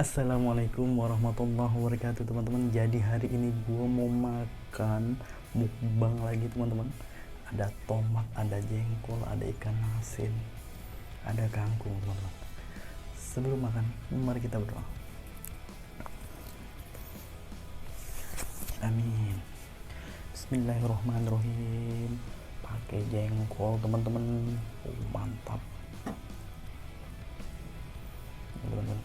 Assalamualaikum warahmatullahi wabarakatuh teman-teman. Jadi hari ini gue mau makan mukbang lagi teman-teman. Ada tomat, ada jengkol, ada ikan asin, ada kangkung teman-teman. Sebelum makan, mari kita berdoa. Amin. Bismillahirrahmanirrahim. Pakai jengkol teman-teman. Mantap teman-teman.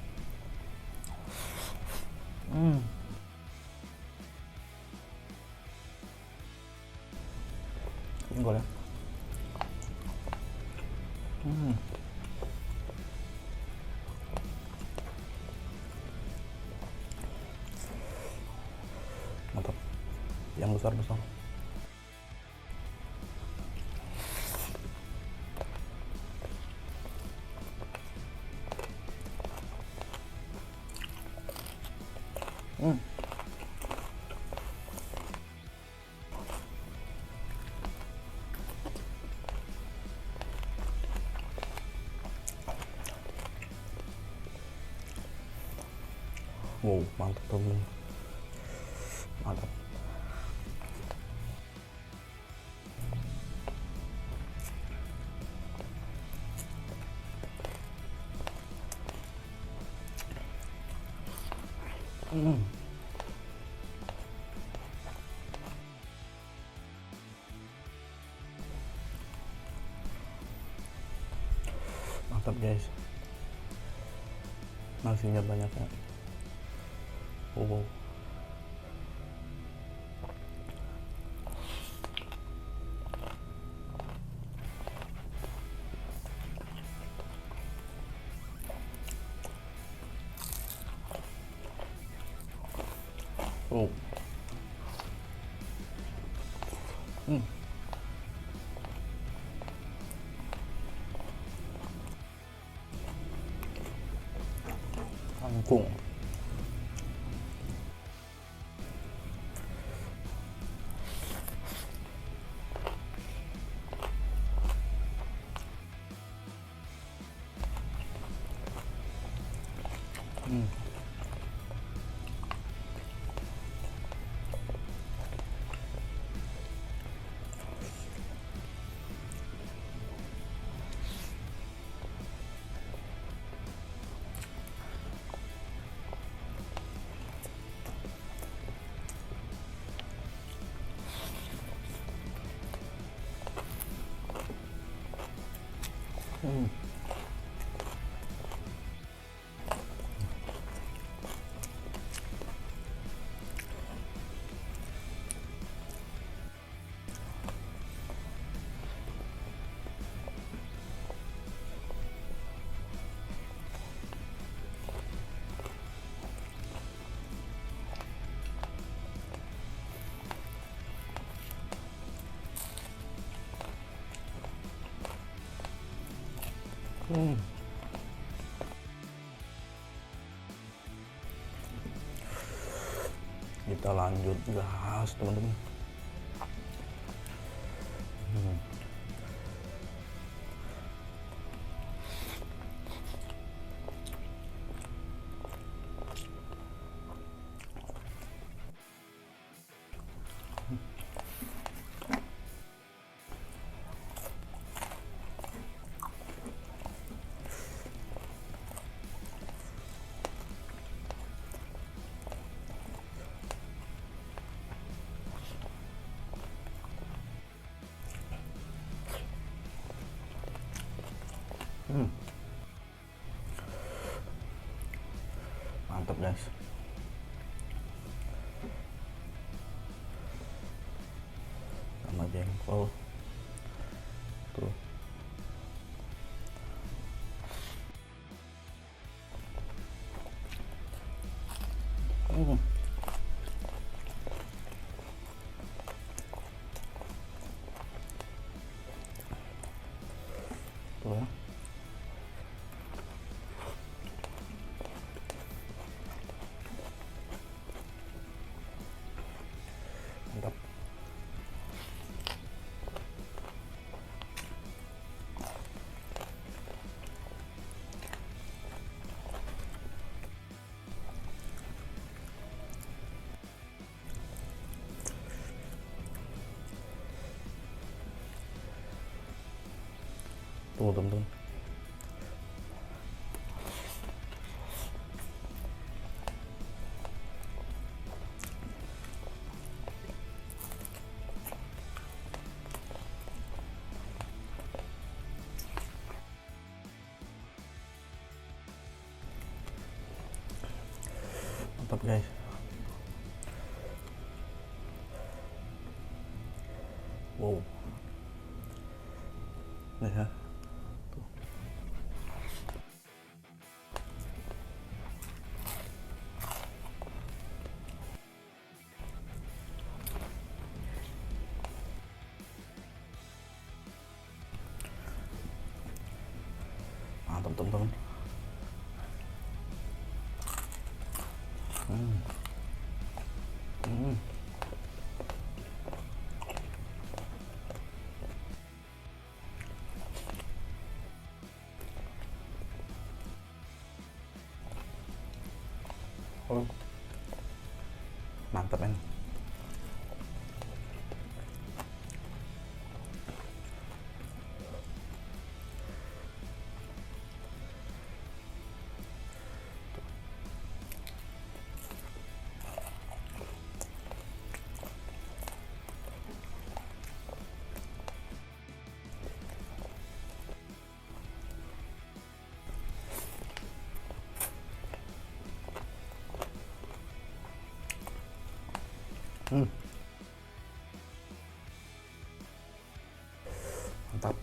Jengkol ya. Mantap. Yang besar-besar. Wow, mantap teman. Mantap. Mantap guys. Nasinya banyak ya. Wow. Oh. Kangkung. Kita lanjut gas teman-teman. Mantap guys. Sama jengkol tuh. Tuh ya. Mantap. Tuh teman-teman. Mantap guys. Wow. Nih ya. Tuh. Mantap teman-teman. Oh, mantap men. Mantap.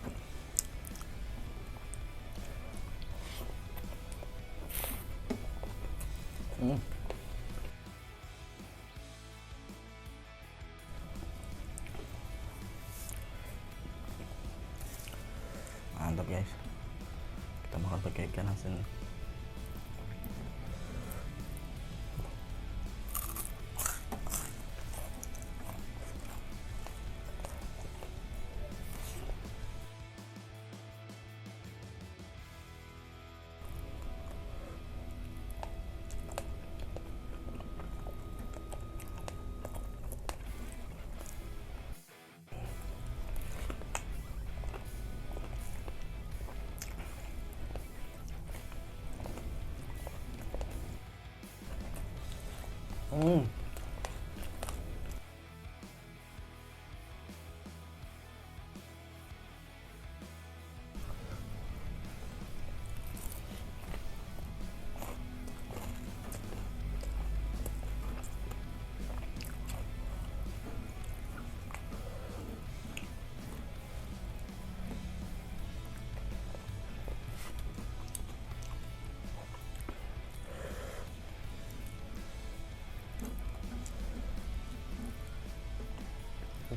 Mantap guys. Kita makan pakai ikan asin.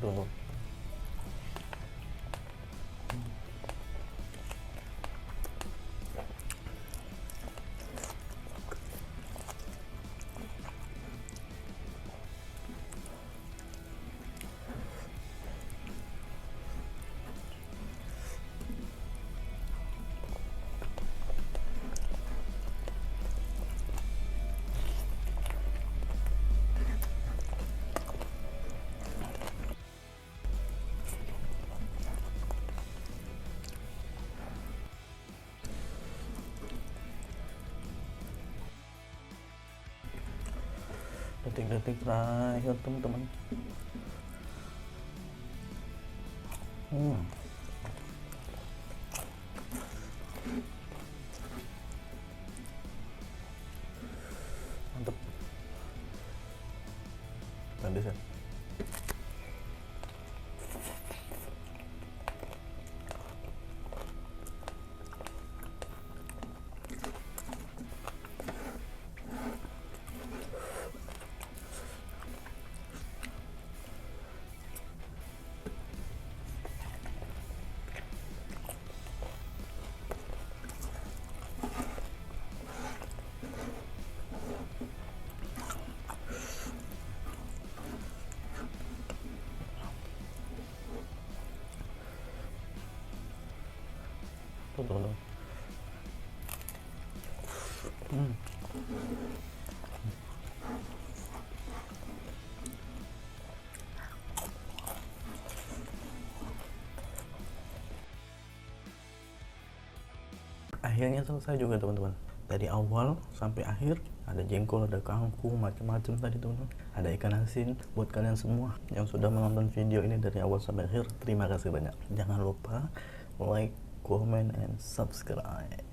Tunggu. Detik-detik terakhir teman-teman. Mantap. Nggak bisa. Tuh. akhirnya selesai juga teman-teman. Dari awal sampai akhir ada jengkol, ada kangkung, macam-macam tadi teman-teman. Ada ikan asin. Buat kalian semua yang sudah menonton video ini dari awal sampai akhir, terima kasih banyak. Jangan lupa like, comment, and subscribe.